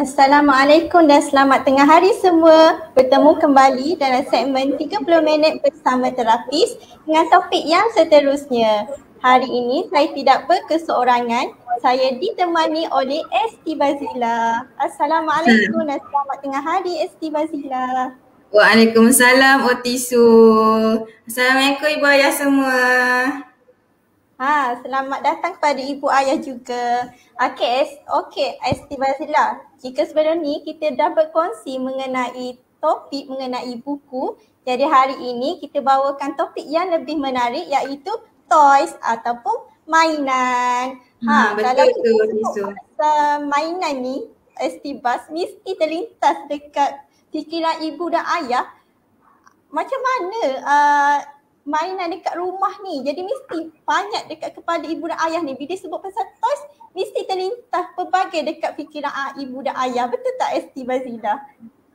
Assalamualaikum dan selamat tengah hari semua. Bertemu kembali dalam segmen 30 minit bersama terapis dengan topik yang seterusnya. Hari ini saya tidak berkeseorangan. Saya ditemani oleh Esti Bazila. Assalamualaikum dan selamat tengah hari Esti Bazila. Waalaikumsalam Otisu. Assalamualaikum ibu ayah semua. Selamat datang kepada ibu ayah juga. Okey Esti Bazila. Jika sebelum ni kita dah berkongsi mengenai topik mengenai buku, jadi hari ini kita bawakan topik yang lebih menarik iaitu toys ataupun mainan. Betul Kalau kita tu sebut Otisu. pasal mainan ni, Esti Baz mesti terlintas dekat fikiran ibu dan ayah macam mana mainan dekat rumah ni. Jadi mesti banyak dekat kepala ibu dan ayah ni. Bila sebut pasal toys, mesti terlintas pelbagai dekat fikiran ibu dan ayah. Betul tak Esti Bazila?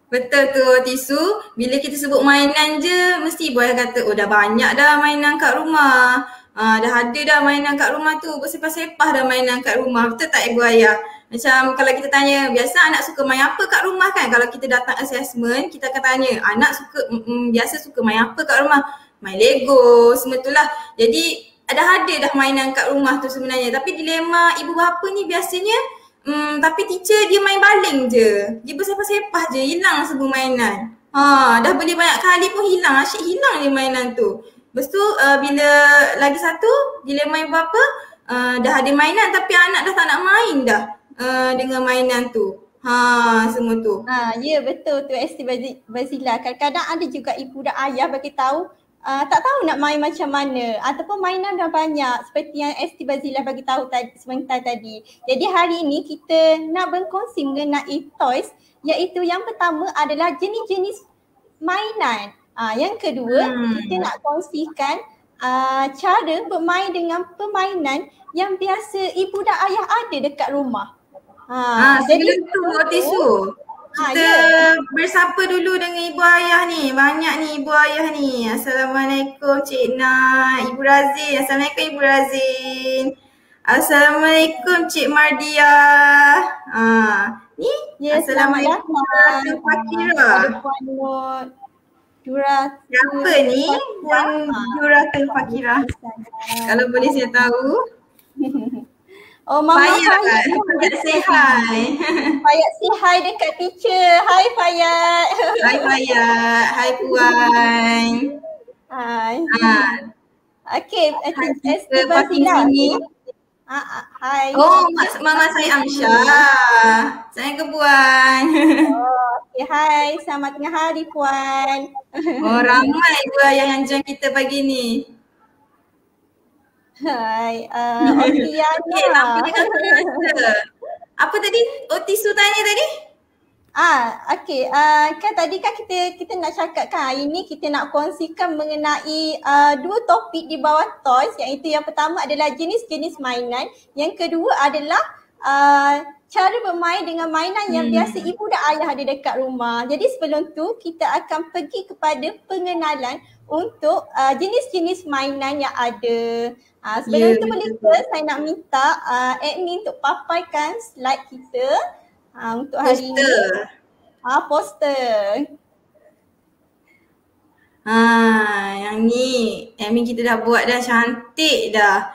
Betul tu Otisu. Bila kita sebut mainan je, mesti ibu ayah kata, oh dah banyak dah mainan kat rumah. Dah ada dah mainan kat rumah tu. Bersepah-sepah dah mainan kat rumah. Betul tak ibu ayah? Macam kalau kita tanya, biasa anak suka main apa kat rumah kan? Kalau kita datang assessment, kita akan tanya, anak suka biasa suka main apa kat rumah? Main Lego, semua tu lah. Jadi dah ada dah mainan kat rumah tu sebenarnya. Tapi dilema ibu bapa ni biasanya tapi teacher dia main baling je. Dia bersepah-sepah je, hilang semua mainan. Dah beli banyak kali pun hilang. Asyik hilang je mainan tu. Lepas tu bila lagi satu dilema ibu bapa, dah ada mainan tapi anak dah tak nak main dah dengan mainan tu. Semua tu. Ya betul tu Esti Bazila. Kadang-kadang ada juga ibu dan ayah bagi tahu tak tahu nak main macam mana ataupun mainan dah banyak seperti yang Esti Bazila bagi tahu sebentar tadi. Jadi hari ini kita nak berkongsi mengenai toys, iaitu yang pertama adalah jenis-jenis mainan. Yang kedua kita nak kongsikan cara bermain dengan permainan yang biasa ibu dan ayah ada dekat rumah. Sebelum tu Otisu, kita bersapa dulu dengan ibu ayah ni. Banyak ni ibu ayah ni. Assalamualaikum Cik Na, Ibu Razin. Assalamualaikum Ibu Razin. Assalamualaikum Cik Mardia. Ni Assalamualaikum Puan Fakira. Ada Puan Nur Dura. Siapa ni Puan Duratul Fakira? Kalau boleh saya tahu. Oh Mama Fayat say hi. Fayat say hi dekat teacher. Hai Fayat. Hai Fayat. Hai Puan. Hai. Okay, Esti Bazila. Hai. Oh, Mama saya Amsyah. Saya ke Puan. Okay, hai. Selamat tengah hari Puan. Ramai ibu ayah yang join kita pagi ni. Hai, Otiana. Lampu dia kan terasa. Apa tadi Otisu tanya tadi? Kan tadi kan kita nak cakap kan hari ni kita nak kongsikan mengenai dua topik di bawah toys, iaitu yang pertama adalah jenis-jenis mainan, yang kedua adalah cara bermain dengan mainan yang biasa ibu dan ayah ada dekat rumah. Jadi sebelum tu kita akan pergi kepada pengenalan untuk jenis-jenis mainan yang ada. Sebelum tu boleh ke saya nak minta admin untuk papaikan slide kita untuk hari ini. Poster. Yang ni admin kita dah buat dah, cantik dah.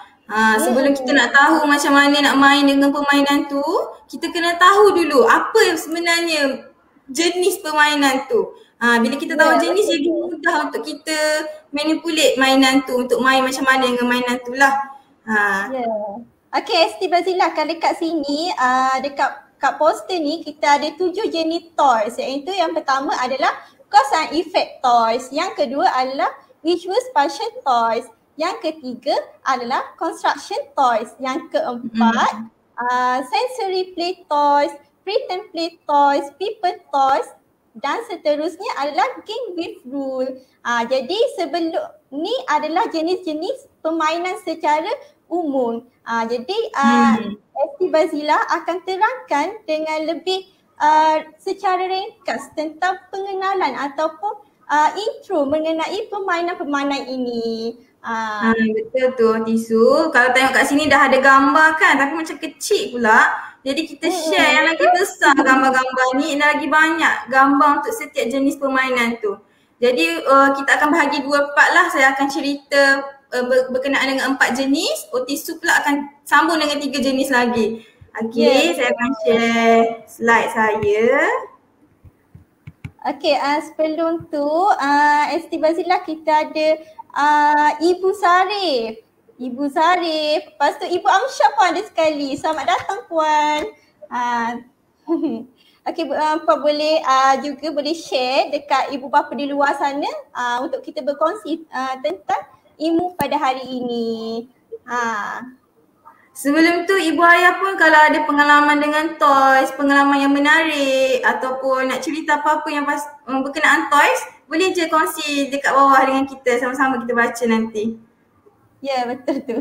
Sebelum kita nak tahu macam mana nak main dengan permainan tu, kita kena tahu dulu apa sebenarnya jenis permainan tu. Bila kita tahu jenis, jadi mudah untuk kita manipulate mainan tu untuk main macam mana dengan mainan tu lah. Okay, Esti Bazila, kalau dekat sini, dekat poster ni kita ada 7 jenis toys, iaitu yang pertama adalah cause and effect toys, yang kedua adalah visual spatial toys, yang ketiga adalah construction toys, yang keempat sensory play toys, pretend play toys, people toys, dan seterusnya adalah game with rule. Jadi sebelum ni adalah jenis-jenis permainan secara umum. Jadi Esti Bazila akan terangkan dengan lebih secara ringkas tentang pengenalan ataupun intro mengenai permainan-permainan ini. Betul tu Tisu. Kalau tengok kat sini dah ada gambar kan, tapi macam kecil pula. Jadi kita share yang lagi besar gambar-gambar ni, dan lagi banyak gambar untuk setiap jenis permainan tu. Jadi kita akan bahagi 2 part lah. Saya akan cerita berkenaan dengan 4 jenis. Otisu pula akan sambung dengan 3 jenis lagi. Okay, saya akan share slide saya. Okay, sebelum tu Esti Bazilah kita ada Ibu Sarif. Ibu Sarif. Lepas tu Ibu Amsyah pun ada sekali. Selamat datang Puan. Okay, Puan boleh juga boleh share dekat ibu bapa di luar sana untuk kita berkongsi tentang ilmu pada hari ini. Sebelum tu ibu ayah pun kalau ada pengalaman dengan toys, pengalaman yang menarik ataupun nak cerita apa-apa yang berkenaan toys, boleh je kongsi dekat bawah dengan kita, sama-sama kita baca nanti. Ya, betul tu.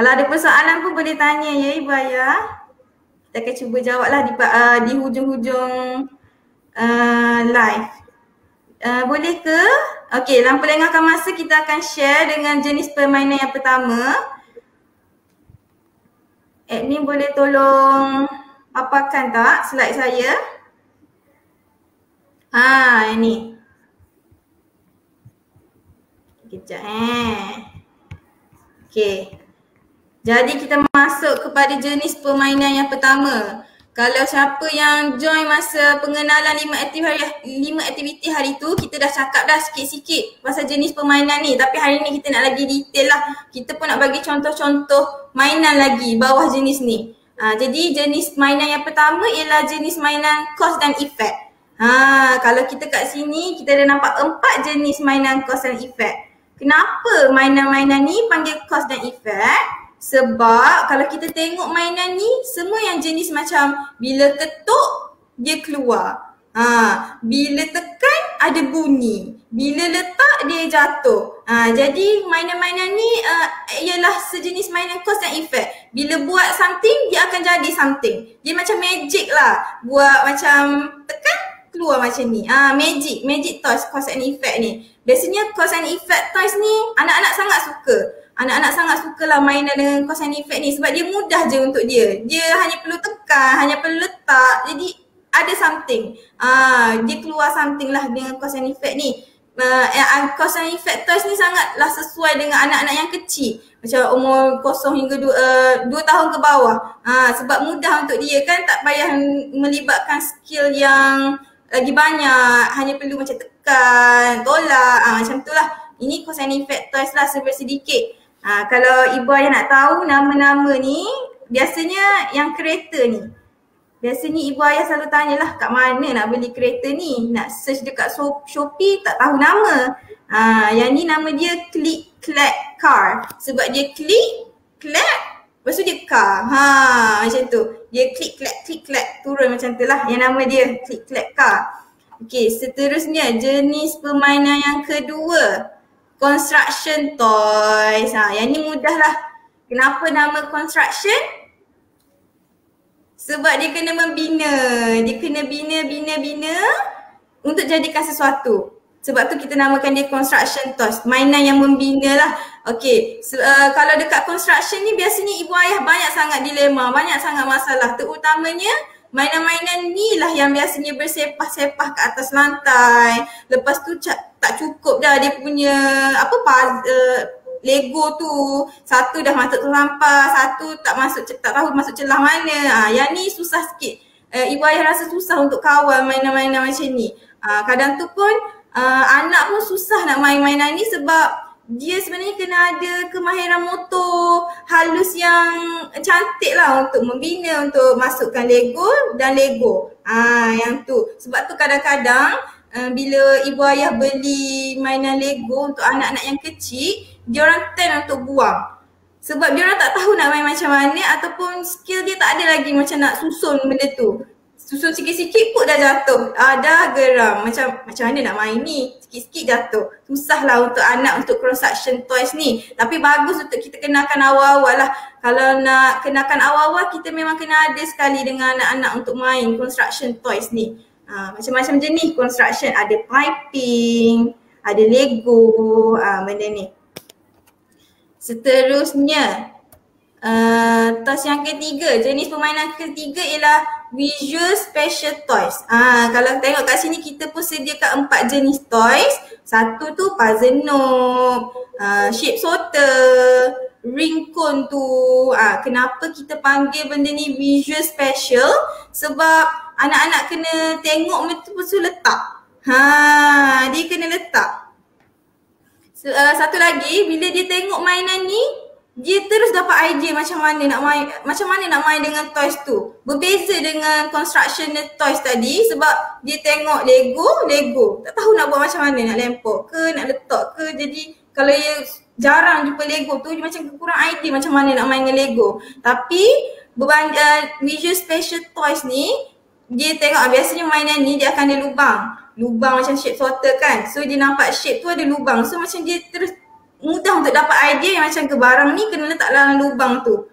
Kalau ada persoalan pun boleh tanya ya ibu ayah. Kita akan cuba jawablah di hujung-hujung live. Boleh ke? Okey, lampu lengahkan masa kita akan share dengan jenis permainan yang pertama. Admin boleh tolong paparkan tak slide saya? Ini. Kejap Okey. Jadi kita masuk kepada jenis permainan yang pertama. Kalau siapa yang join masa pengenalan 5 aktiviti hari tu, kita dah cakap dah sikit-sikit pasal jenis permainan ni. Tapi hari ni kita nak lagi detail lah. Kita pun nak bagi contoh-contoh mainan lagi bawah jenis ni. Jadi jenis mainan yang pertama ialah jenis mainan cause dan effect. Kalau kita kat sini, kita dah nampak 4 jenis mainan cause dan effect. Kenapa mainan-mainan ni panggil cause dan effect? Sebab kalau kita tengok mainan ni, semua yang jenis macam bila ketuk, dia keluar. Bila tekan, ada bunyi. Bila letak, dia jatuh. Jadi mainan-mainan ni ialah sejenis mainan cause and effect. Bila buat something, dia akan jadi something. Dia macam magic lah. Buat macam tekan, keluar macam ni. Magic toys, cause and effect ni. Biasanya cause and effect toys ni, anak-anak sangat suka. Anak-anak sangat sukalah mainan dengan cause and effect ni sebab dia mudah je untuk dia. Dia hanya perlu tekan, hanya perlu letak. Jadi ada something. Dia keluar something lah dengan cause and effect ni. Cause and effect toys ni sangatlah sesuai dengan anak-anak yang kecil. Macam umur 0 hingga 2 tahun ke bawah. Sebab mudah untuk dia kan, tak payah melibatkan skill yang lagi banyak. Hanya perlu macam tekan, tolak, macam tu lah. Ini cause and effect toys lah sedikit. Kalau ibu ayah nak tahu nama-nama ni, biasanya yang kereta ni. Biasanya ibu ayah selalu tanyalah kat mana nak beli kereta ni. Nak search dekat Shopee tak tahu nama. Yang ni nama dia Click Clack Car. Sebab dia click, clack, lepas tu dia car. Macam tu. Dia click clack turun macam tu lah. Yang nama dia Click Clack Car. Okey, seterusnya jenis permainan yang kedua. Construction toys. Yang ni mudah lah. Kenapa nama construction? Sebab dia kena membina. Dia kena bina untuk jadikan sesuatu. Sebab tu kita namakan dia construction toys. Mainan yang membina lah. Okay, kalau dekat construction ni biasanya ibu ayah banyak sangat dilema, banyak sangat masalah. Terutamanya mainan-mainan ni lah yang biasanya bersepah-sepah ke atas lantai. Lepas tu tak cukup dah dia punya Lego tu. Satu dah masuk terlampau, satu tak tahu masuk celah mana. Yang ni susah sikit. Ibu ayah rasa susah untuk kawal mainan-mainan macam ni. Kadang tu pun anak pun susah nak main mainan ni sebab dia sebenarnya kena ada kemahiran motor halus yang cantik lah untuk membina, untuk masukkan Lego dan Lego. Yang tu. Sebab tu kadang-kadang bila ibu ayah beli mainan Lego untuk anak-anak yang kecil, diorang tend untuk buang. Sebab diorang tak tahu nak main macam mana ataupun skill dia tak ada lagi macam nak susun benda tu. Susun sikit-sikit pun dah jatuh. Dah geram. Macam mana nak main ni? Sikit-sikit jatuh. Susahlah untuk anak untuk construction toys ni. Tapi bagus untuk kita kenalkan awal-awal lah. Kalau nak kenalkan awal-awal, kita memang kena ada sekali dengan anak-anak untuk main construction toys ni. Macam-macam jenis construction. Ada piping, ada Lego, benda ni. Seterusnya, Toys yang ketiga, jenis permainan ketiga ialah visual special toys. Kalau tengok kat sini kita pun sediakan 4 jenis toys. Satu tu puzzle knob, shape sorter, ring cone tu. Kenapa kita panggil benda ni visual special? Sebab anak-anak kena tengok betul-betul letak. Dia kena letak. Satu lagi, bila dia tengok mainan ni, dia terus dapat idea macam mana nak main dengan toys tu. Berbeza dengan construction toys tadi sebab dia tengok Lego, tak tahu nak buat macam mana, nak lempar ke, nak letak ke. Jadi kalau dia jarang jumpa Lego tu, dia macam kurang idea macam mana nak main dengan Lego. Tapi visual special toys ni, dia tengok biasanya mainan ni dia akan ada lubang macam shape sorter kan. So dia nampak shape tu ada lubang. So macam dia terus mudah untuk dapat idea yang macam ke barang ni kena letak dalam lubang tu.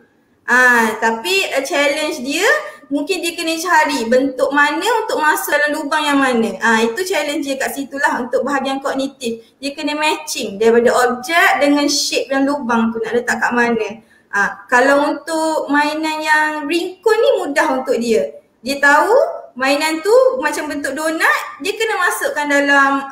Tapi challenge dia mungkin dia kena cari bentuk mana untuk masuk dalam lubang yang mana. Itu challenge dia kat situ lah untuk bahagian kognitif. Dia kena matching daripada objek dengan shape yang lubang tu nak letak kat mana. Kalau untuk mainan yang ring cone ni mudah untuk dia. Dia tahu mainan tu macam bentuk donat, dia kena masukkan dalam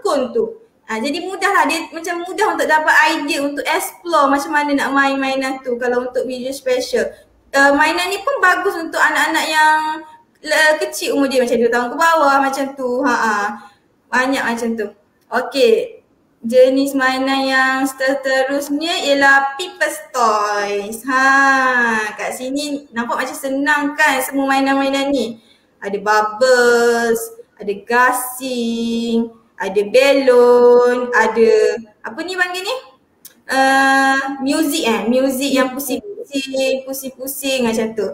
cone tu. Jadi mudahlah, dia macam mudah untuk dapat idea untuk explore macam mana nak main mainan tu kalau untuk visual special. Mainan ni pun bagus untuk anak-anak yang kecil umur dia macam 2 tahun ke bawah macam tu. Banyak macam tu. Okey. Jenis mainan yang seterusnya ialah People's Toys. Kat sini nampak macam senang kan semua mainan-mainan ni. Ada bubbles, ada gasing, ada balon, ada apa ni panggil ni? Music yang pusing-pusing macam tu.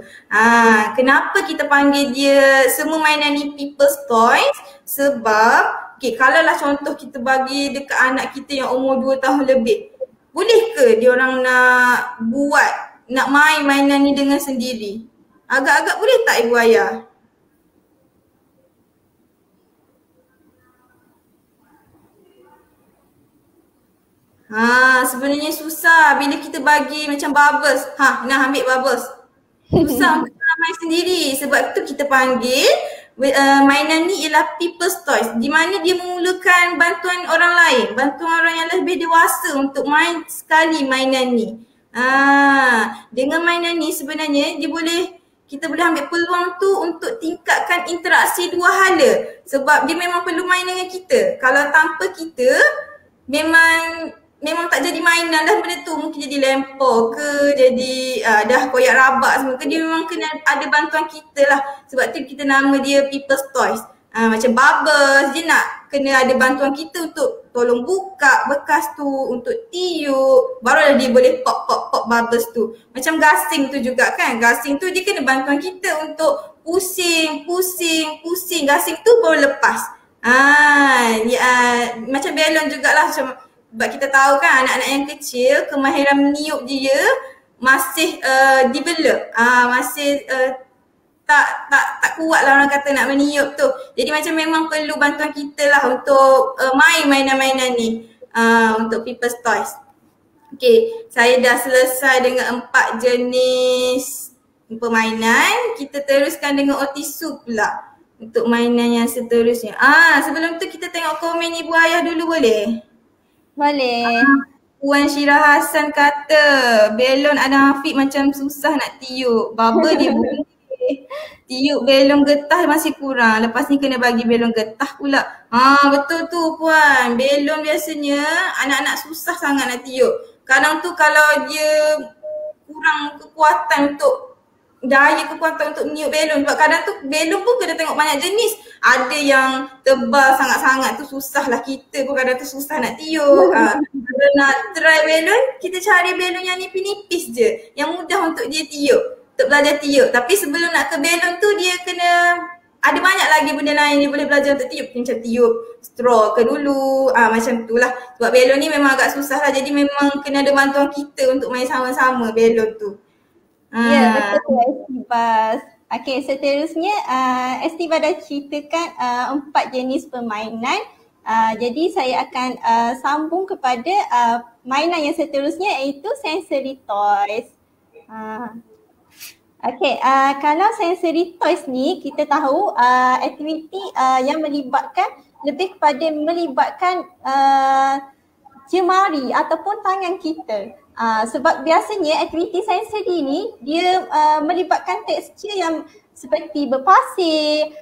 Kenapa kita panggil dia semua mainan ni People's Toys? Sebab kalau lah contoh kita bagi dekat anak kita yang umur 2 tahun lebih, boleh ke dia orang nak main mainan ni dengan sendiri? Agak-agak boleh tak ibu ayah? Sebenarnya susah bila kita bagi macam bubbles. Nak ambil bubbles. Susah untuk main sendiri. Sebab tu kita panggil mainan ni ialah People's Toys. Di mana dia memerlukan bantuan orang lain. Bantuan orang yang lebih dewasa untuk main sekali mainan ni. Dengan mainan ni sebenarnya kita boleh ambil peluang tu untuk tingkatkan interaksi dua hala. Sebab dia memang perlu main dengan kita. Kalau tanpa kita, memang tak jadi mainan dah benda tu. Mungkin jadi lempar ke, jadi dah koyak rabak semua ke. Dia memang kena ada bantuan kita lah. Sebab tu kita nama dia People's Toys. Macam bubbles, dia nak kena ada bantuan kita untuk tolong buka bekas tu, untuk tiup. Barulah dia boleh pop bubbles tu. Macam gasing tu juga kan. Gasing tu dia kena bantuan kita untuk pusing. Gasing tu baru lepas. Macam balon jugalah. Sebab kita tahu kan anak-anak yang kecil kemahiran meniup dia masih develop. Masih tak kuat lah orang kata nak meniup tu. Jadi macam memang perlu bantuan kita lah untuk main mainan-mainan ni. Untuk People's Toys. Okay, saya dah selesai dengan 4 jenis permainan. Kita teruskan dengan Otisu pula untuk mainan yang seterusnya. Sebelum tu kita tengok komen ibu ayah dulu boleh? Boleh. Puan Syirah Hassan kata belon Adam Hafiq macam susah nak tiup. Bubble dia boleh. Tiup belon getah masih kurang. Lepas ni kena bagi belon getah pula. Betul tu puan. Belon biasanya anak-anak susah sangat nak tiup. Kadang tu kalau dia kurang kekuatan untuk meniup belon. Sebab kadang tu belon pun kena tengok banyak jenis. Ada yang tebal sangat-sangat tu susah lah. Kita pun kadang tu susah nak tiup. Kalau nak try belon, kita cari belon yang nipis-nipis je. Yang mudah untuk dia tiup. Untuk belajar tiup. Tapi sebelum nak ke belon tu dia kena ada banyak lagi benda lain dia boleh belajar untuk tiup. Macam tiup straw ke dulu. Macam tu lah. Sebab belon ni memang agak susah lah. Jadi memang kena ada bantuan kita untuk main sama-sama belon tu. Ya, betul Estivas. Okey, seterusnya Estiva dah ceritakan 4 jenis permainan. Jadi saya akan sambung kepada mainan yang seterusnya iaitu sensory toys. Okay, kalau sensory toys ni kita tahu aktiviti yang lebih kepada melibatkan jemari ataupun tangan kita. Sebab biasanya aktiviti sensory ni dia melibatkan tekstur yang seperti berpasir,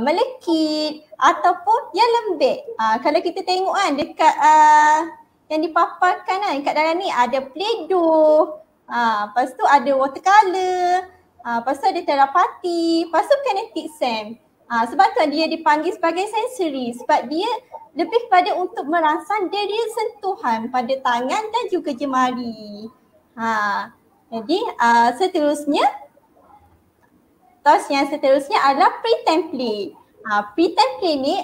melekit ataupun yang lembek. Kalau kita tengok kan dekat yang dipaparkan kan kat dalam ni ada Play-Doh, lepas tu ada watercolor, lepas tu ada terapati, lepas tu kinetic sand. Sebab tu dia dipanggil sebagai sensory sebab dia lebih pada untuk merangsang deria sentuhan pada tangan dan juga jemari. Jadi seterusnya, toys yang seterusnya adalah pretend play. Pretend play ni,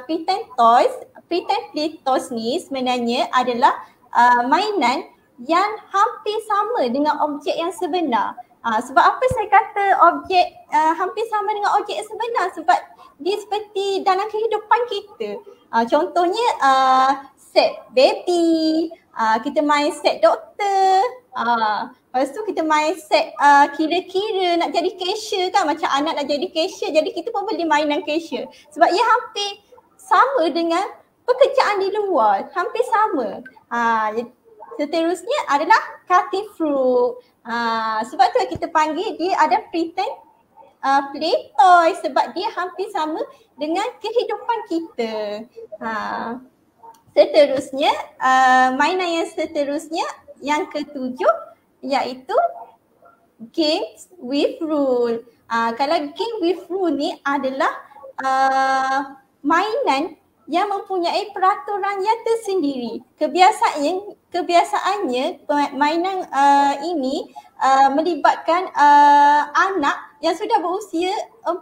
pretend play toys ni sebenarnya adalah mainan yang hampir sama dengan objek yang sebenar. Sebab apa saya kata objek hampir sama dengan objek yang sebenar? Sebab dia seperti dalam kehidupan kita. Contohnya set baby, kita main set doktor, lepas tu kita main set kira-kira nak jadi cashier kan, macam anak nak jadi cashier, jadi kita pun boleh mainan cashier. Sebab ia hampir sama dengan pekerjaan di luar, hampir sama. Seterusnya adalah cutting fruit. Sebab tu kita panggil dia ada pretend play toy sebab dia hampir sama dengan kehidupan kita. Seterusnya, mainan yang seterusnya yang ketujuh iaitu games with rule. Kalau game with rule ni adalah mainan yang mempunyai peraturan yang tersendiri. Kebiasaannya mainan ini melibatkan anak yang sudah berusia 4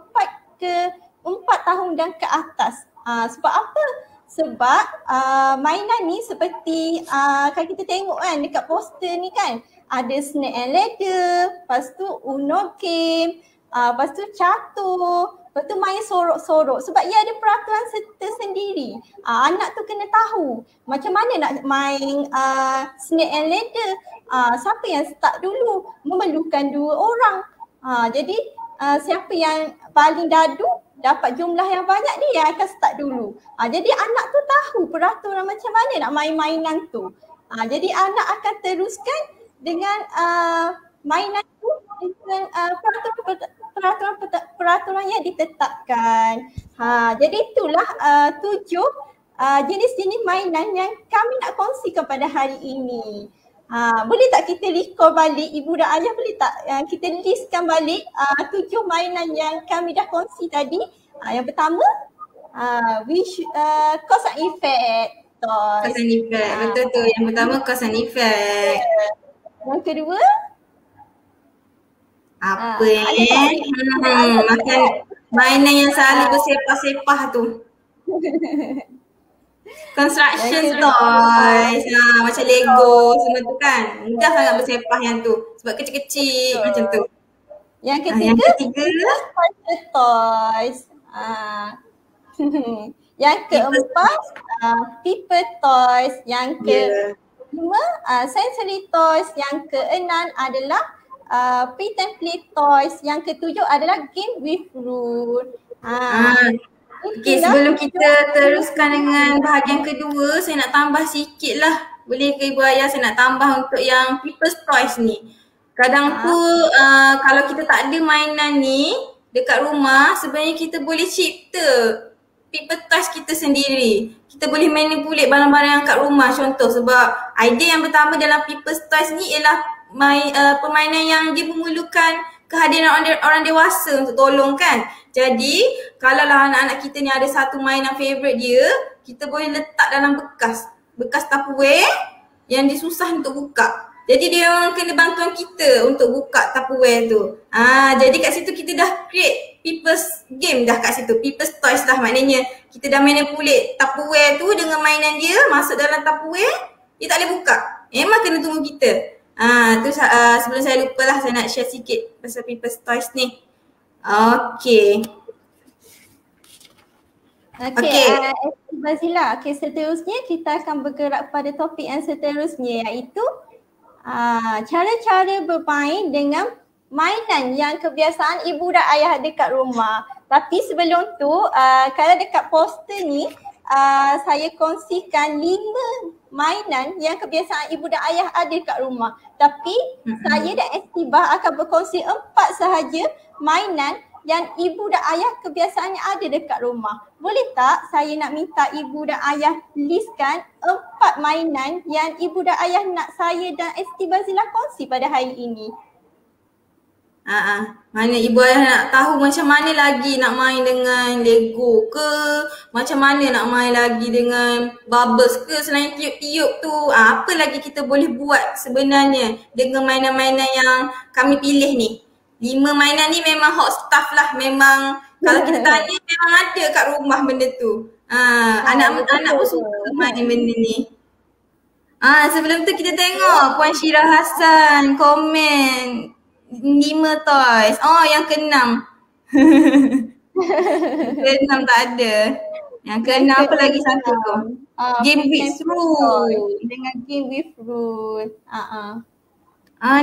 tahun dan ke atas. Sebab apa? Sebab mainan ni seperti kalau kita tengok kan dekat poster ni kan, ada snake and ladder, lepas tu Uno game, lepas tu catur, lepas tu main sorok-sorok sebab ia ada peraturan tersendiri. Anak tu kena tahu macam mana nak main snake and ladder. Siapa yang start dulu, memerlukan 2 orang. Jadi siapa yang paling dadu dapat jumlah yang banyak dia yang akan start dulu. Jadi anak tu tahu peraturan macam mana nak main mainan tu. Jadi anak akan teruskan dengan mainan tu dengan peraturan yang ditetapkan. Jadi itulah 7 jenis-jenis mainan yang kami nak kongsikan pada hari ini. Boleh tak kita recall balik, ibu dan ayah boleh tak kita listkan balik 7 mainan yang kami dah kongsi tadi. Yang pertama cause and effect toys. Cause and effect, betul tu. Yang pertama cause and effect. Yang kedua apa makan mainan yang selalu bersepah-sepah tu. Construction toys, macam Lego semua tu kan. Mudah sangat bersepah yang tu sebab kecil-kecil macam tu. Yang ketiga spider toys. Yang keempat paper toys. Yang kelima sensory toys. Yang keenam adalah pretend play toys. Yang ketujuh adalah game with rule. Okay, sebelum kita teruskan dengan bahagian kedua, saya nak tambah sikit lah. Boleh ke ibu ayah saya nak tambah untuk yang people's toys ni. Kadang tu kalau kita tak ada mainan ni dekat rumah, sebenarnya kita boleh cipta people toys kita sendiri. Kita boleh manipulate barang-barang yang kat rumah, contoh. Sebab idea yang pertama dalam people's toys ni ialah permainan yang dia memerlukan kehadiran orang dewasa untuk tolong kan. Jadi kalaulah anak-anak kita ni ada satu mainan favourite dia, kita boleh letak dalam bekas Tupperware yang dia susah untuk buka. Jadi dia orang kena bantuan kita untuk buka Tupperware tu. Jadi kat situ kita dah create people's game dah kat situ. People's toys lah, maknanya kita dah manipulate Tupperware tu dengan mainan dia masuk dalam Tupperware, dia tak boleh buka. Memang kena tunggu kita. Tu sebelum saya lupa lah, saya nak share sikit pasal people's toys ni. Okay. Bazila, seterusnya kita akan bergerak pada topik yang seterusnya iaitu Cara-cara bermain dengan mainan yang kebiasaan ibu dan ayah dekat rumah. Tapi sebelum tu, kalau dekat poster ni, saya kongsikan 5 mainan yang kebiasaan ibu dan ayah ada dekat rumah. Tapi saya dan Estibah akan berkongsi 4 sahaja mainan yang ibu dan ayah kebiasaannya ada dekat rumah. Boleh tak saya nak minta ibu dan ayah listkan 4 mainan yang ibu dan ayah nak saya dan Estibah Zila kongsi pada hari ini? Mana ibu ayah nak tahu macam mana lagi nak main dengan Lego ke, macam mana nak main lagi dengan bubbles ke selain tiup-tiup tu. Apa lagi kita boleh buat sebenarnya dengan mainan-mainan yang kami pilih ni. 5 mainan ni memang hot stuff lah. Memang kalau kita tanya memang ada kat rumah benda tu. Anak-anak pun suka main benda ni. Sebelum tu kita tengok Puan Syirah Hassan komen 5 toys. Oh, yang ke-6. Ke-6 tak ada. Yang ke-6 apa lagi satu tu? Game with rule. Dengan game with rule.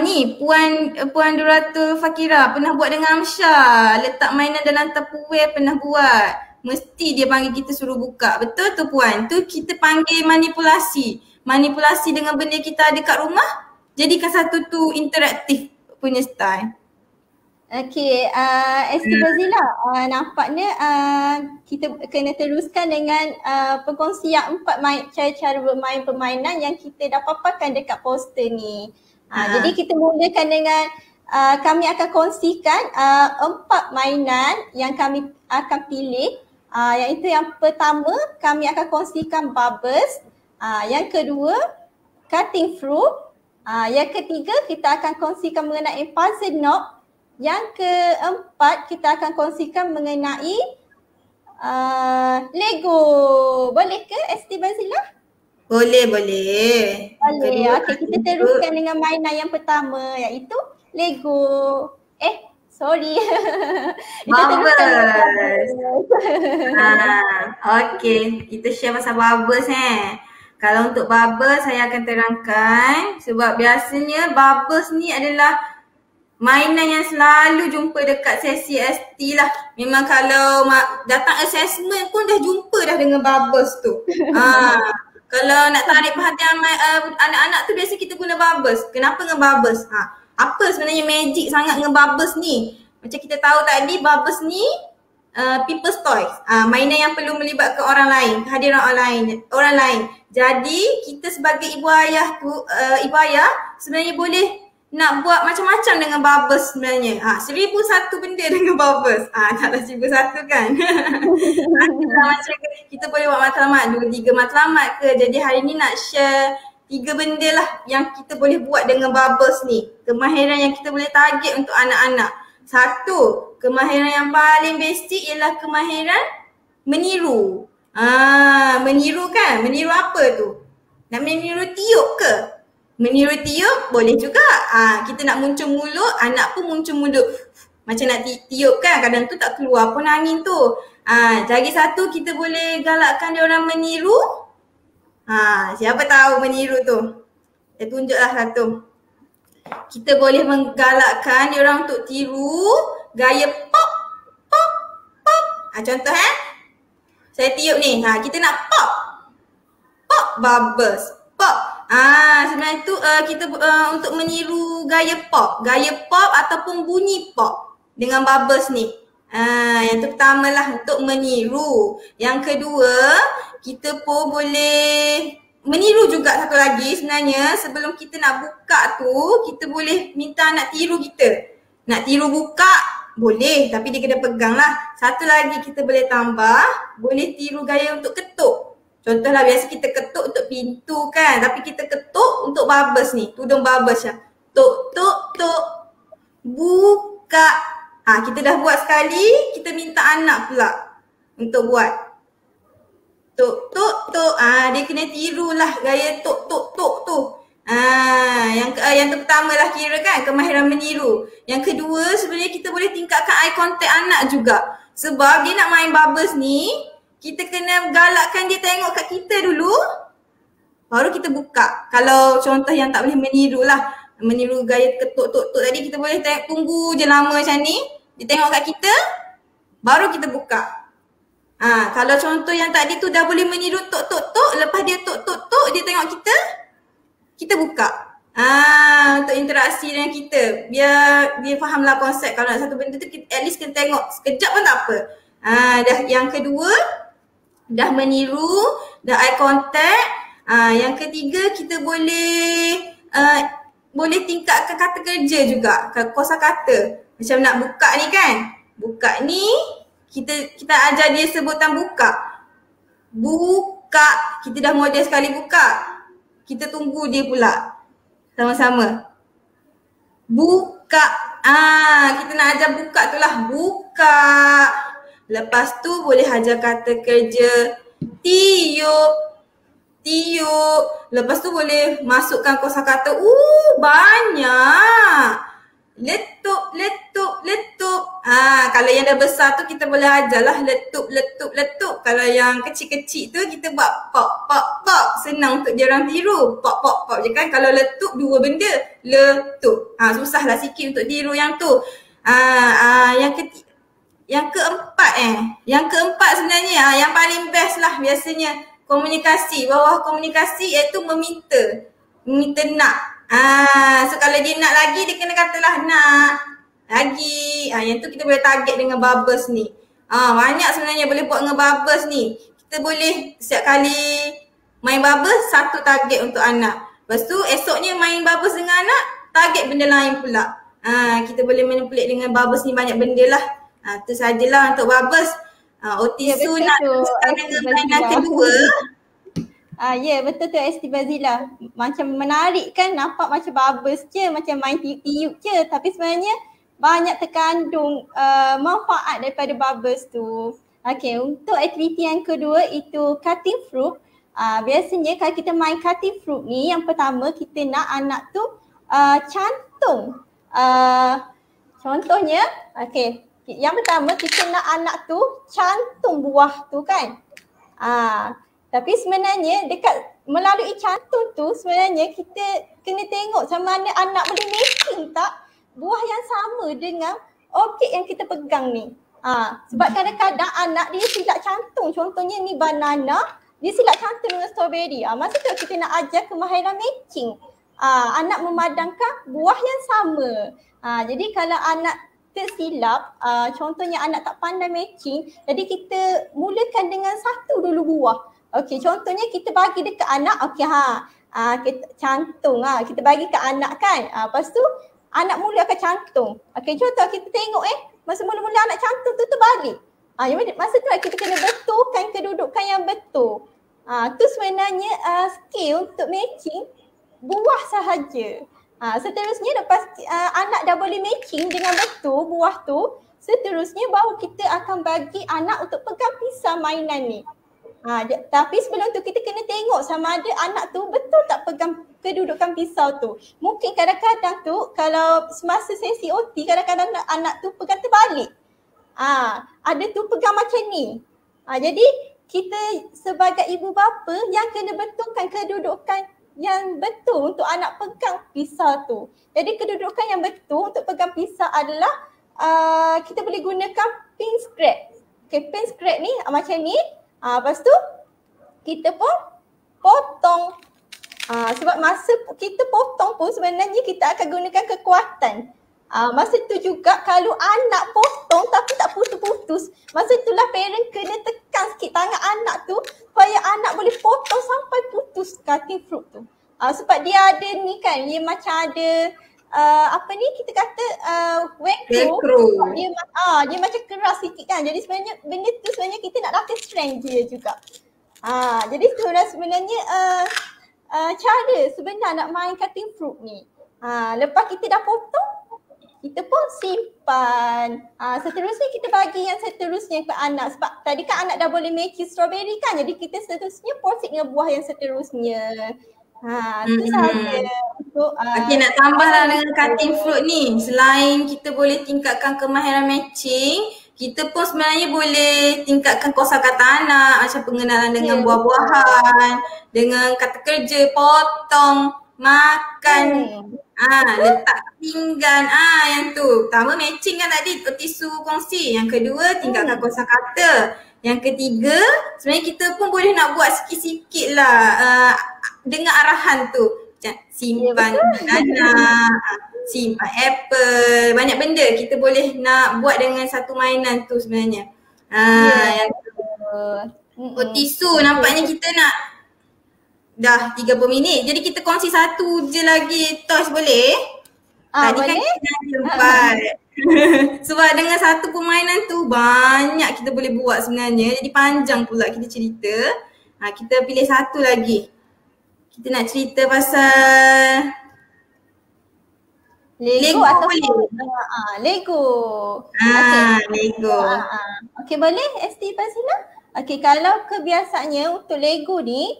Ni Puan Duratul Fakira pernah buat dengan Amsha. Letak mainan dalam Tupperware pernah buat. Mesti dia panggil kita suruh buka. Betul tu Puan? Tu kita panggil manipulasi. Manipulasi dengan benda kita ada kat rumah. Jadikan satu tu interaktif punya style. Okey, Estibah Zila, nampaknya kita kena teruskan dengan perkongsian 4 cara-cara bermain permainan yang kita dah paparkan dekat poster ni. Jadi kita mulakan dengan kami akan kongsikan 4 mainan yang kami akan pilih. Iaitu yang pertama kami akan kongsikan bubbles. Yang kedua cutting fruit. Yang ketiga kita akan kongsikan mengenai puzzle knob. Yang keempat kita akan kongsikan mengenai Lego. Boleh ke Estibah Zila? Boleh. Okey, kita teruskan dengan mainan yang pertama iaitu Lego. Sorry. Bubbles. Okey, kita share pasal bubbles Kalau untuk bubbles saya akan terangkan sebab biasanya bubbles ni adalah mainan yang selalu jumpa dekat sesi ST lah. Memang kalau datang assessment pun dah jumpa dah dengan bubbles tu. Kalau nak tarik perhatian anak-anak tu biasa kita guna bubbles. Kenapa dengan bubbles? Apa sebenarnya magic sangat dengan bubbles ni? Macam kita tahu tadi bubbles ni people's toys. Mainan yang perlu melibatkan orang lain, kehadiran orang lain. Jadi kita sebagai ibu ayah sebenarnya boleh nak buat macam-macam dengan bubbles sebenarnya. 1001 benda dengan bubbles. Taklah 1001 kan. Macam kita boleh buat matlamat 2-3 matlamat ke. Jadi hari ni nak share 3 benda lah yang kita boleh buat dengan bubbles ni. Kemahiran yang kita boleh target untuk anak-anak. Satu, kemahiran yang paling basic ialah kemahiran meniru. Meniru kan? Meniru apa tu? Nak meniru tiup ke? Meniru tiup boleh juga. Kita nak muncul mulut, anak pun muncul mulut. Macam nak tiup kan, kadang tu tak keluar pun angin tu. Lagi satu kita boleh galakkan dia orang meniru. Siapa tahu meniru tu? Saya tunjuklah satu. Kita boleh menggalakkan dia orang untuk tiru gaya pop, pop, pop. Contoh saya tiup ni. Kita nak pop. Pop bubbles. Pop. Sebenarnya tu kita untuk meniru gaya pop. Gaya pop ataupun bunyi pop dengan bubbles ni. Yang tu pertama lah untuk meniru. Yang kedua, kita pun boleh meniru juga satu lagi sebenarnya. Sebelum kita nak buka tu, kita boleh minta nak tiru kita. Nak tiru buka boleh, tapi dia kena pegang lah. Satu lagi kita boleh tambah, boleh tiru gaya untuk ketuk. Contohlah biasa kita ketuk untuk pintu kan, tapi kita ketuk untuk bubbles ni, tudung bubbles ya. Tuk tuk tuk buka. Kita dah buat sekali, kita minta anak pula untuk buat. Tuk tuk tuk. Dia kena tirulah gaya tuk tuk tuk tu. Yang tu pertama lah kira kan, kemahiran meniru. Yang kedua sebenarnya kita boleh tingkatkan eye contact anak juga. Sebab dia nak main bubbles ni, kita kena galakkan dia tengok kat kita dulu. baru kita buka. Kalau contoh yang tak boleh meniru lah, meniru gaya ketuk-tuk-tuk tadi, kita boleh tunggu je lama macam ni, dia tengok kat kita, baru kita buka. Kalau contoh yang tadi tu dah boleh meniru tuk-tuk-tuk, lepas dia tuk-tuk-tuk, dia tengok kita buka. Untuk interaksi dengan kita, biar dia fahamlah konsep. Kalau nak satu benda tu, at least kita tengok sekejap pun tak apa. Dah yang kedua, dah meniru, dah eye contact. Yang ketiga, kita boleh tingkatkan kata kerja juga, kosakata. Macam nak buka ni kan, buka ni kita ajar dia sebutan buka. Buka, kita dah model sekali buka. Kita tunggu dia pula. Sama-sama. Buka. Kita nak ajar buka tu lah. Buka. Lepas tu boleh ajar kata kerja tiup. Tiup. Lepas tu boleh masukkan kosakata. Banyak. Letup, letup, letup. Kalau yang dah besar tu kita boleh ajarlah letup, letup, letup. Kalau yang kecil-kecil tu kita buat pop, pop, pop. Senang untuk dia orang tiru. Pop, pop, pop je kan. Kalau letup dua benda. Letup. Susahlah sikit untuk tiru yang tu. Yang keempat Yang keempat sebenarnya yang paling best lah biasanya. Komunikasi. Bawah komunikasi iaitu meminta. Meminta nak. So kalau dia nak lagi, dia kena katalah nak lagi. Yang tu kita boleh target dengan bubbles ni. Banyak sebenarnya boleh buat dengan bubbles ni. Kita boleh setiap kali main bubbles, satu target untuk anak. Lepas tu esoknya main bubbles dengan anak, target benda lain pula. Kita boleh manipulate dengan bubbles ni banyak benda lah. Tu sajalah untuk bubbles. Otisu nak teruskan dengan mainan kedua. Betul tu Esti Bazila. Macam menarik kan, nampak macam bubbles je, macam main tiup-tiup je. Tapi sebenarnya banyak terkandung manfaat daripada bubbles tu. Okay, untuk aktiviti yang kedua itu cutting fruit. Biasanya kalau kita main cutting fruit ni, yang pertama kita nak anak tu cantum. Contohnya, yang pertama kita nak anak tu cantum buah tu kan. Tapi sebenarnya dekat melalui cantum tu sebenarnya kita kena tengok sama ada anak boleh making tak buah yang sama dengan objek yang kita pegang ni. Sebab kadang-kadang anak dia silap cantum. Contohnya ni banana, dia silap cantum dengan strawberry. Masa tu kita nak ajar kemahiran making. Anak memadamkan buah yang sama. Jadi kalau anak tersilap, contohnya anak tak pandai making, jadi kita mulakan dengan satu dulu buah. Okey, contohnya kita bagi dekat anak, kita cantum, kita bagi ke anak kan. Lepas tu anak mula akan cantum. Okey, contoh kita tengok masa mula-mula anak cantum tu terbalik. Masa tu kita kena betulkan kedudukan yang betul. Tu sebenarnya skill untuk making buah sahaja. Seterusnya lepas anak dah boleh making dengan betul buah tu, seterusnya baru kita akan bagi anak untuk pegang pisau mainan ni. Tapi sebelum tu kita kena tengok sama ada anak tu betul tak pegang kedudukan pisau tu. Mungkin kadang-kadang tu kalau semasa sesi OT kadang-kadang anak tu pegang terbalik. Ada tu pegang macam ni. Jadi kita sebagai ibu bapa yang kena betulkan kedudukan yang betul untuk anak pegang pisau tu. Jadi kedudukan yang betul untuk pegang pisau adalah kita boleh gunakan pin scrape. Pin scrape ni macam ni. Lepas tu kita pun potong. Sebab masa kita potong pun sebenarnya kita akan gunakan kekuatan. Masa tu juga kalau anak potong tapi tak putus-putus, masa itulah parent kena tekan sikit tangan anak tu supaya anak boleh potong sampai putus cutting fruit tu. Sebab dia ada ni kan, dia macam ada kita kata velcro. Dia macam keras sikit kan. Jadi sebenarnya benda tu sebenarnya kita nak rasa strength dia juga. Jadi sebenarnya cara sebenar nak main cutting fruit ni. Lepas kita dah potong, kita pun simpan. Seterusnya kita bagi yang seterusnya ke anak. Sebab tadi kan anak dah boleh making strawberry kan. Jadi kita seterusnya proceed dengan buah yang seterusnya. Itu sahaja untuk nak tambahlah dengan cutting fruit ni. Selain kita boleh tingkatkan kemahiran matching, kita pun sebenarnya boleh tingkatkan kosakata anak macam pengenalan dengan buah-buahan, dengan kata kerja, potong, makan, letak pinggan, yang tu. Pertama matching kan tadi tisu kongsi. Yang kedua tingkatkan kosakata. Yang ketiga sebenarnya kita pun boleh nak buat sikit-sikit lah dengan arahan tu. Macam simpan banana, simpan apple, banyak benda kita boleh nak buat dengan satu mainan tu sebenarnya. Yang tisu nampaknya kita nak dah 30 minit. Jadi kita kongsi satu je lagi toys boleh? Tadi boleh? Kan kita ada 4. Sebab dengan satu permainan tu banyak kita boleh buat sebenarnya. Jadi panjang pula kita cerita. Kita pilih satu lagi. Kita nak cerita pasal Lego atau boleh? Lego. Lego. Okey, boleh ST Fazila? Okey, kalau kebiasaannya untuk Lego ni,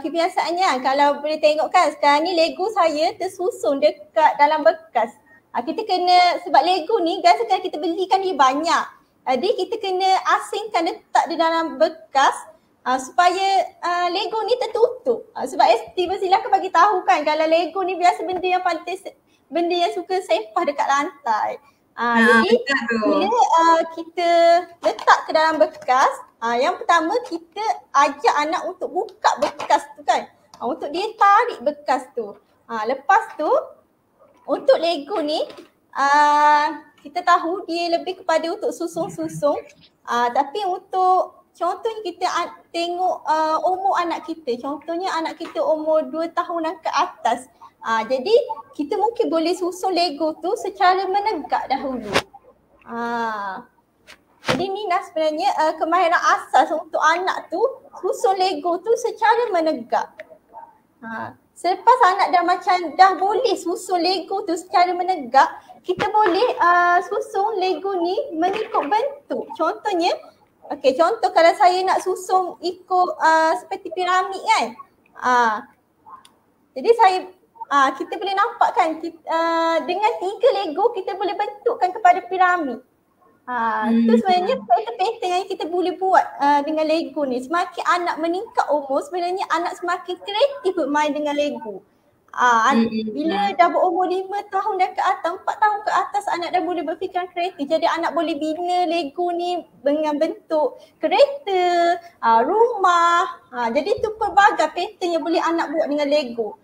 kebiasaannya kalau boleh tengok kan sekarang ni Lego saya tersusun dekat dalam bekas. Kita kena, sebab Lego ni guys kalau kita belikan dia banyak. Jadi kita kena asingkan letak di dalam bekas supaya Lego ni tertutup. Sebab ST Fazila akan bagi tahu kan kalau Lego ni biasa benda yang paling benda yang suka sepah dekat lantai. Jadi bila kita letak ke dalam bekas, yang pertama kita ajak anak untuk buka bekas tu kan. Untuk dia tarik bekas tu. Lepas tu untuk Lego ni kita tahu dia lebih kepada untuk susung-susung. Tapi untuk contohnya kita tengok umur anak kita. Contohnya anak kita umur 2 tahunan ke atas. Jadi kita mungkin boleh susun Lego tu secara menegak dahulu. Jadi ni sebenarnya kemahiran asas untuk anak tu susun Lego tu secara menegak. Selepas anak dah boleh susun Lego tu secara menegak, kita boleh susun Lego ni mengikut bentuk. Contohnya, contoh kalau saya nak susun ikut seperti piramid kan. Jadi kita boleh nampak kan dengan 3 Lego kita boleh bentukkan kepada piramid. Itu sebenarnya pattern-pattern yang kita boleh buat dengan Lego ni. Semakin anak meningkat umur, sebenarnya anak semakin kreatif bermain dengan Lego. Bila dah berumur 5 tahun dan ke atas, 4 tahun ke atas, anak dah boleh berfikiran kreatif. Jadi anak boleh bina Lego ni dengan bentuk kereta, rumah. Jadi tu pelbagai pattern yang boleh anak buat dengan Lego.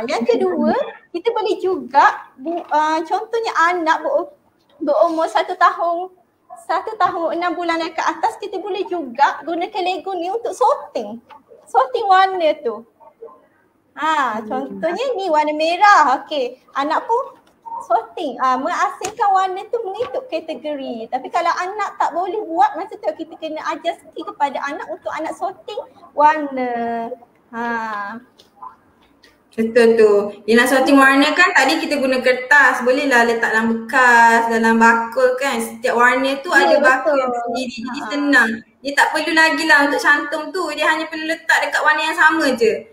Yang kedua, kita boleh juga contohnya anak berumur 1 tahun 6 bulan dan ke atas, kita boleh juga gunakan Lego ni untuk sorting warna tu. Contohnya ni warna merah. Okey, anak pun sorting, mengasingkan warna tu mengikut kategori. Tapi kalau anak tak boleh buat, masa tu kita kena ajar skill kepada anak untuk anak sorting warna. Betul tu. Dia nak sorting warna kan tadi kita guna kertas. Bolehlah letak dalam bekas, dalam bakul kan. Setiap warna tu ada bakul sendiri. Jadi senang. Dia tak perlu lagi lah untuk cantum tu. Dia hanya perlu letak dekat warna yang sama je.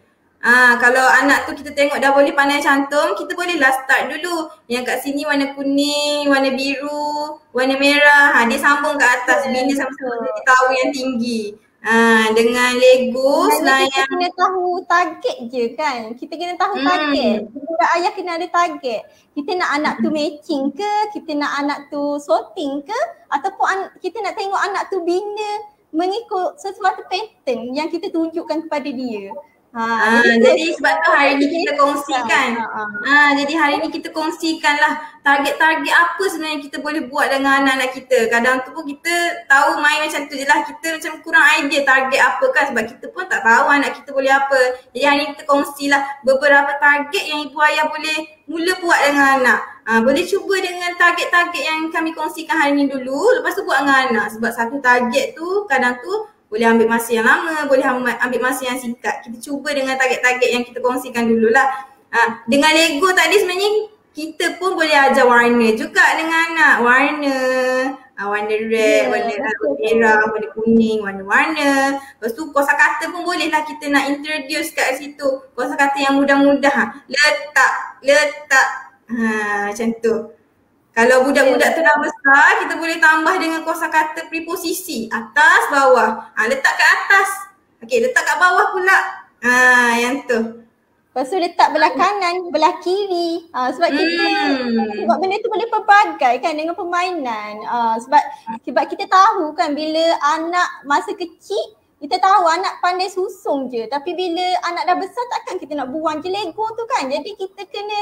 Kalau anak tu kita tengok dah boleh pandai cantum, kita bolehlah start dulu. Yang kat sini warna kuning, warna biru, warna merah. Dia sambung ke atas. Bina sama-sama dia tahu yang tinggi. Dengan Lego selain kita kena tahu target je kan. Kita kena tahu target. Budak ayah kena ada target. Kita nak anak tu matching ke, kita nak anak tu sorting ke, ataupun kita nak tengok anak tu bina mengikut sesuatu pattern yang kita tunjukkan kepada dia. Jadi sebab tu hari ni kita kongsikan. Jadi hari ni kita kongsikan lah target-target apa sebenarnya kita boleh buat dengan anak-anak kita. Kadang tu pun kita tahu main macam tu je lah. Kita macam kurang idea target apa kan, sebab kita pun tak tahu anak kita boleh apa. Jadi hari ni kita kongsilah beberapa target yang ibu ayah boleh mula buat dengan anak. Boleh cuba dengan target-target yang kami kongsikan hari ni dulu, lepas tu buat dengan anak. Sebab satu target tu kadang tu boleh ambil masa yang lama, boleh ambil masa yang singkat. Kita cuba dengan target-target yang kita kongsikan dululah. Dengan Lego tadi sebenarnya kita pun boleh ajar warna juga dengan anak. Warna red, warna merah, warna kuning, warna-warna. Lepas tu kosakata pun bolehlah kita nak introduce kat situ. Kosakata yang mudah-mudah. Letak. Macam tu. Kalau budak-budak tu dah besar, kita boleh tambah dengan kosakata preposisi. Atas, bawah. Letak kat atas. Okey, letak kat bawah pula. Yang tu. Lepas tu letak belah kanan, belah kiri. Sebab kita, sebab benda tu boleh pelbagai kan dengan permainan. Sebab kita tahu kan bila anak masa kecil, kita tahu anak pandai susung je. Tapi bila anak dah besar takkan kita nak buang je Lego tu kan. Jadi kita kena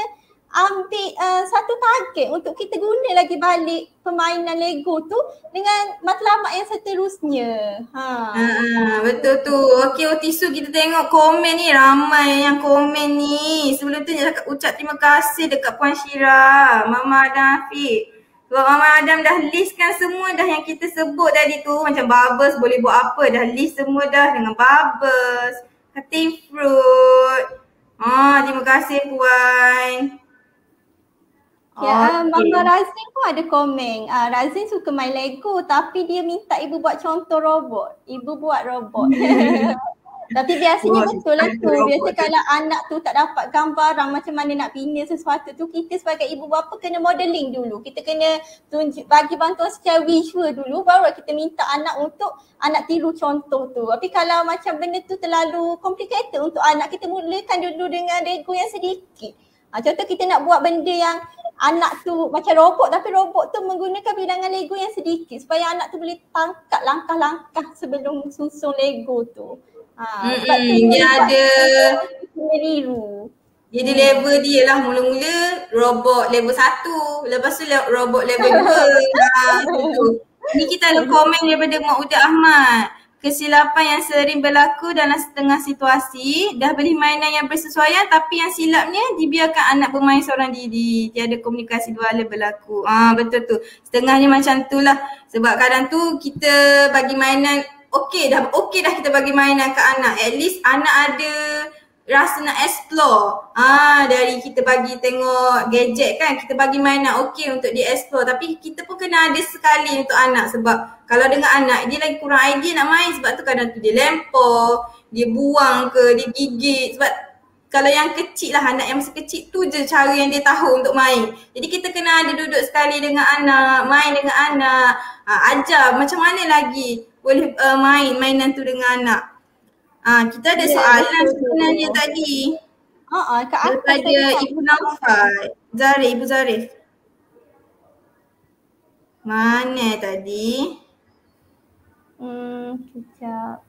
ambil satu target untuk kita guna lagi balik permainan Lego tu dengan matlamat yang seterusnya. Betul tu. Okey Otisu, kita tengok komen ni, ramai yang komen ni. Sebelum tu nak ucap terima kasih dekat Puan Syira, Mama Adam Afiq. Sebab Mama Adam dah listkan semua dah yang kita sebut tadi tu. Macam bubbles boleh buat apa, dah list semua dah dengan bubbles, cutting fruit. Terima kasih Puan. Mama Razin pun ada komen. Razin suka main Lego tapi dia minta ibu buat contoh robot. Ibu buat robot. Tapi biasanya betul lah tu. Biasa kalau anak tu tak dapat gambaran macam mana nak bina sesuatu tu, kita sebagai ibu bapa kena modeling dulu. Kita kena bagi bantuan secara visual dulu, baru kita minta anak untuk anak tiru contoh tu. Tapi kalau macam benda tu terlalu complicated untuk anak, kita mulakan dulu dengan Lego yang sedikit. Contoh kita nak buat benda yang anak tu macam robot, tapi robot tu menggunakan bilangan Lego yang sedikit supaya anak tu boleh tangkap langkah-langkah sebelum susun Lego tu. Sebab tu dia ada meniru. Dia ada level dia lah. Mula-mula robot level 1, lepas tu robot level 2. Ni kita ada komen daripada Mak Uda Ahmad. Kesilapan yang sering berlaku dalam setengah situasi, dah beli mainan yang bersesuaian tapi yang silapnya dibiarkan anak bermain seorang diri. Tiada komunikasi dua arah berlaku. Betul tu. Setengahnya macam tu lah. Sebab kadang tu kita bagi mainan, okey dah kita bagi mainan ke anak. At least anak ada rasa nak explore. Dari kita bagi tengok gadget kan, kita bagi mainan okey untuk dia explore. Tapi kita pun kena ada sekali untuk anak. Sebab kalau dengan anak, dia lagi kurang idea nak main. Sebab tu kadang tu dia lempar, dia buang ke, dia gigit. Sebab kalau yang kecil lah, anak yang masih kecil tu je cara yang dia tahu untuk main. Jadi kita kena ada duduk sekali dengan anak, main dengan anak, ajar macam mana lagi boleh main mainan tu dengan anak. Kita ada soalan sebenarnya tadi. Daripada Ibu Naufal, Ibu Zarif. Mana tadi? Kejap.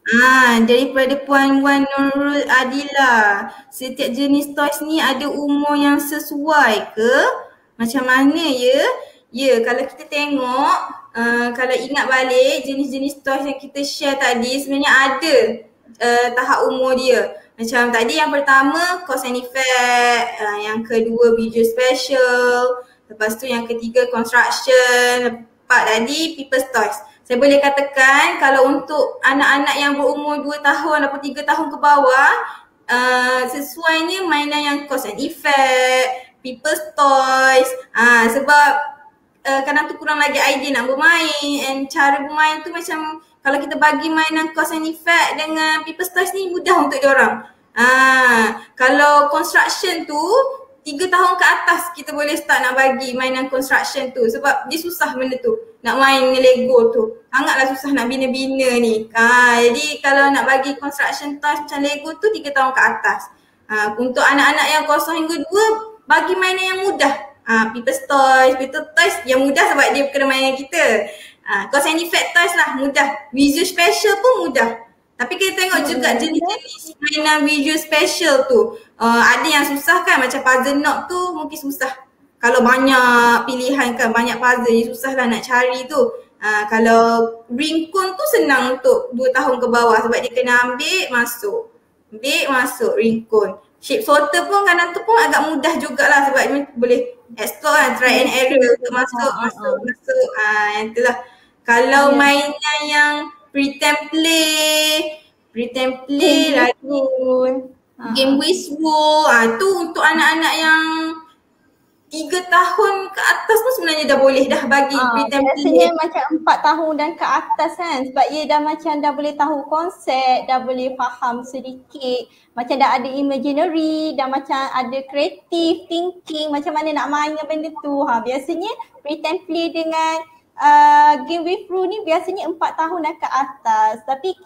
Daripada Puan Wan Nurul Adila. Setiap jenis toys ni ada umur yang sesuai ke? Macam mana ya? Ya, kalau kita tengok, kalau ingat balik jenis-jenis toys yang kita share tadi sebenarnya ada tahap umur dia. Macam tadi yang pertama cause and effect, yang kedua visual special, lepas tu yang ketiga construction, empat tadi people's toys. Saya boleh katakan kalau untuk anak-anak yang berumur 2 tahun ataupun 3 tahun ke bawah, sesuainya mainan yang cause and effect, people's toys, sebab kadang tu kurang lagi idea nak bermain, and cara bermain tu macam kalau kita bagi mainan cause and effect dengan people's toys ni mudah untuk diorang. Kalau construction tu 3 tahun ke atas kita boleh start nak bagi mainan construction tu, sebab dia susah benda tu. Nak main dengan Lego tu sangatlah susah nak bina-bina ni. Jadi kalau nak bagi construction toys macam Lego tu 3 tahun ke atas. Untuk anak-anak yang 0 hingga 2 bagi mainan yang mudah. People's toys yang mudah sebab dia kena main dengan kita. Cause and effect toys lah mudah. Visual special pun mudah. Tapi kita tengok juga jenis-jenis mainan visual special tu. Ada yang susah kan, macam puzzle knob tu mungkin susah. Kalau banyak pilihan kan, banyak puzzle yang susah lah nak cari tu. Kalau ring cone tu senang untuk 2 tahun ke bawah sebab dia kena ambil masuk ring cone. Shape sorter pun kadang tu pun agak mudah jugalah sebab dia boleh explore kan, try and error untuk masuk. Yang tu lah. Kalau mainan yang pretend play lagi game Whisper, tu untuk anak-anak yang 3 tahun ke atas pun sebenarnya dah boleh dah bagi pre-template. Biasanya macam 4 tahun dan ke atas kan, sebab ia dah macam dah boleh tahu konsep, dah boleh faham sedikit, macam dah ada imaginary, dah macam ada creative thinking, macam mana nak main dengan benda tu. Biasanya pre-template dengan game with Ru ni biasanya 4 tahun dan ke atas. Tapi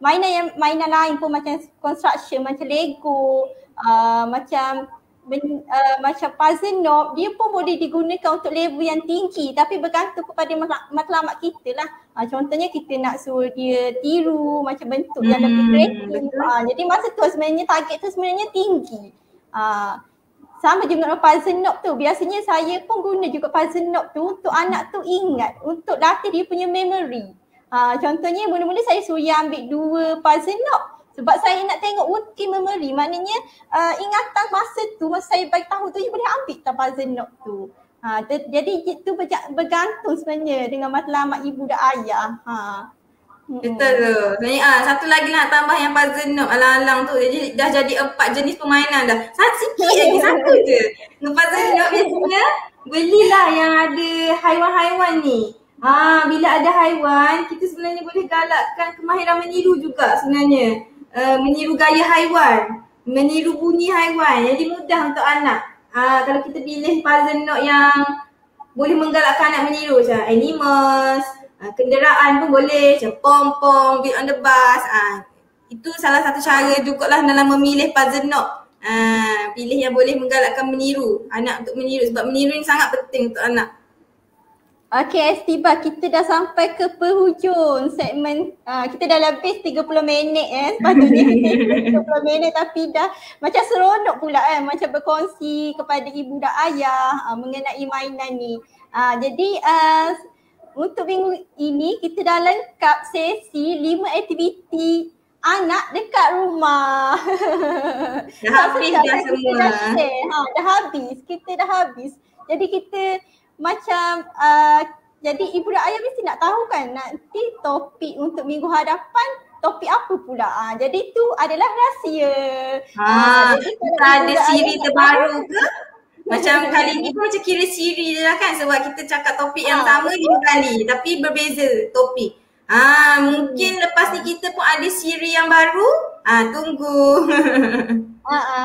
mainan lain pun macam construction, macam Lego, macam puzzle knob, dia pun boleh digunakan untuk level yang tinggi, tapi bergantung kepada matlamat kita lah. Contohnya kita nak suruh dia tiru macam bentuk yang lebih kreatif. Jadi masa tu sebenarnya target tu sebenarnya tinggi. Sama juga dengan puzzle knob tu, biasanya saya pun guna juga puzzle knob tu untuk anak tu ingat, untuk latih dia punya memory. Contohnya mula-mula saya suruh dia ambil 2 puzzle knob sebab saya nak tengok working memory, maknanya ingatan masa saya bagi tahu tu dia boleh ambil tak puzzle knob tu. Jadi itu bergantung sebenarnya dengan matlamat ibu dan ayah. Betul tu. Sebenarnya satu lagi nak tambah yang puzzle knob alang-alang tu, dah jadi 4 jenis permainan dah. Sikit lagi, satu je. Dengan puzzle knob biasanya belilah yang ada haiwan-haiwan ni. Bila ada haiwan, kita sebenarnya boleh galakkan kemahiran meniru juga sebenarnya. Meniru gaya haiwan, meniru bunyi haiwan, jadi mudah untuk anak. Kalau kita pilih puzzle knob yang boleh menggalakkan anak meniru macam animals, kenderaan pun boleh, macam pom-pom, beat on the bus. Itu salah satu cara jugalah dalam memilih puzzle knob. Pilih yang boleh menggalakkan meniru, anak untuk meniru, sebab meniru ni sangat penting untuk anak. Okey Estiba, kita dah sampai ke penghujung segmen. Kita dah lebih 30 minit sepatutnya kita 30 minit, tapi dah macam seronok pula macam berkongsi kepada ibu dan ayah mengenai mainan ni. Jadi untuk minggu ini kita dah lengkap sesi 5 aktiviti anak dekat rumah. Dah habis dah semua. Kita dah habis. Jadi kita macam jadi ibu dan ayah mesti nak tahu kan nanti topik untuk minggu hadapan topik apa pula. Jadi tu adalah rahsia. Kita ada siri terbaru ke? Macam kali ni pun macam kira siri je lah kan, sebab kita cakap topik yang sama 5 kali tapi berbeza topik. Mungkin lepas ni kita pun ada siri yang baru. Tunggu.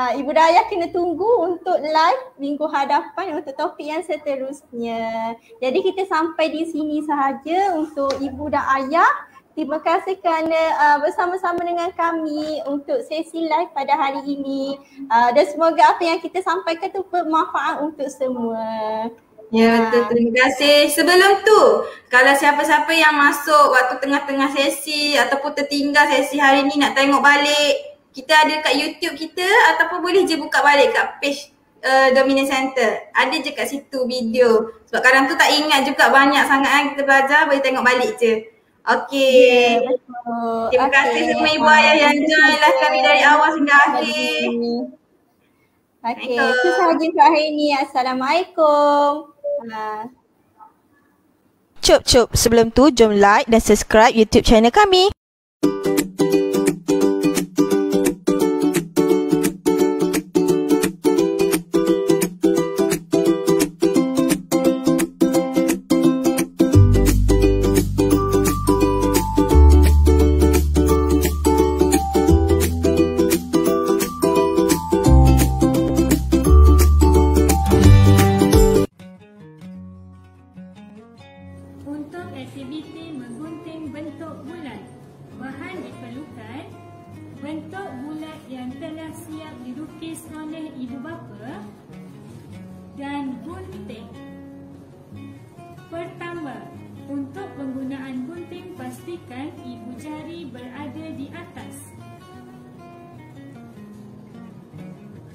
Ibu dan ayah kena tunggu untuk live minggu hadapan untuk topik yang seterusnya. Jadi kita sampai di sini sahaja untuk ibu dan ayah. Terima kasih kerana bersama-sama dengan kami untuk sesi live pada hari ini. Dan semoga apa yang kita sampaikan tu bermanfaat untuk semua. Ya betul, terima kasih. Sebelum tu, kalau siapa-siapa yang masuk waktu tengah-tengah sesi ataupun tertinggal sesi hari ni nak tengok balik, kita ada kat YouTube kita ataupun boleh je buka balik kat page Dominant Center. Ada je kat situ video. Sebab kadang tu tak ingat juga, banyak sangat kan kita belajar, boleh tengok balik je. Okey. Terima kasih semua ibu ayah yang join live kami dari awal hingga akhir. Okey, itu sahaja untuk hari ini. Assalamualaikum. Cup. Sebelum tu, jom like dan subscribe YouTube channel kami.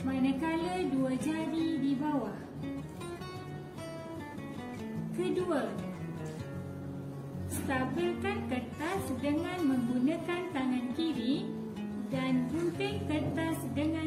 manakala 2 jari di bawah. Kedua, stabilkan kertas dengan menggunakan tangan kiri dan gunting kertas dengan